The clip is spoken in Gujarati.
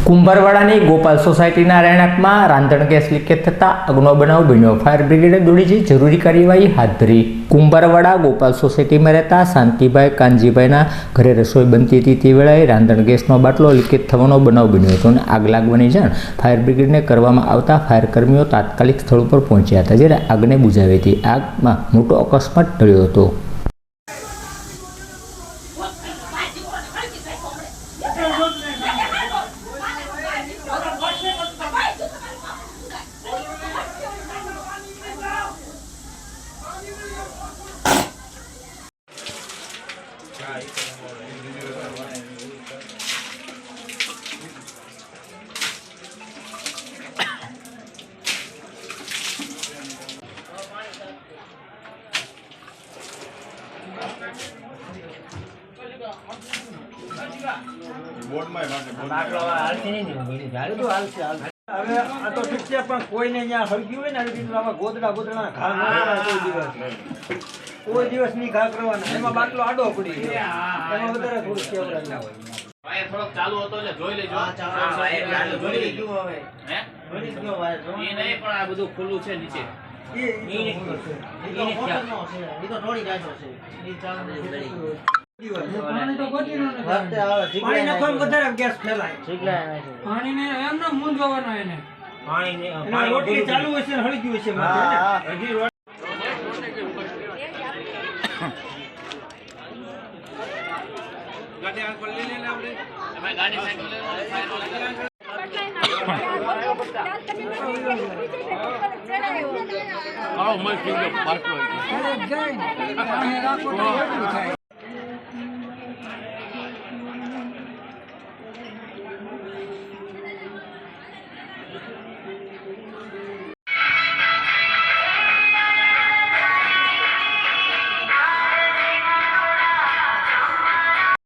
કુંભારવાડાની ગોપાલ સોસાયટીના રહેણાંકમાં રાંધણ ગેસ લીકેજ થતાં આગનો બનાવ બન્યો। ફાયર બ્રિગેડે દોડી જઈ જરૂરી કાર્યવાહી હાથ ધરી। કુંભારવાડા ગોપાલ સોસાયટીમાં રહેતા શાંતિભાઈ કાનજીભાઈના ઘરે રસોઈ બનતી હતી તે વેળાએ રાંધણ ગેસનો બાટલો લીકેજ થવાનો બનાવ બન્યો હતો અને આગ લાગવાની જાણ ફાયર બ્રિગેડને કરવામાં આવતા ફાયર કર્મીઓ તાત્કાલિક સ્થળ પર પહોંચ્યા હતા, જ્યારે આગને બુઝાવી હતી। આગમાં મોટો અકસ્માત ટળ્યો હતો। કોઈ દિવસ નહીં ઘા કરવાના, એમાં બાટલો આડો પડી ગયો, એમાં વધારે થોડું કેવડા ના હોય। વાયર થોડોક ચાલુ હતો એટલે જોઈ લેજો। હા, વાયર જોઈ ગયો હવે, હે જોઈ ગયો વાયર એ નહીં, પણ આ બધું ખુલ્લું છે નીચે। પાણી નાખવામાં વધારે ગેસ ફેલાય। પાણીને એમને મૂંઝવવાનો એને એના રોટલી ચાલુ હશે ને હળી ગયું હશે માથે। હજી ગાડી આગ પર લઈ લેને આપણે, તમે ગાડી સાઈડ લઈ લો, ફાયર વાળા આવો મસ્ત બાટલો જઈને રાખો તો એટલું થાય।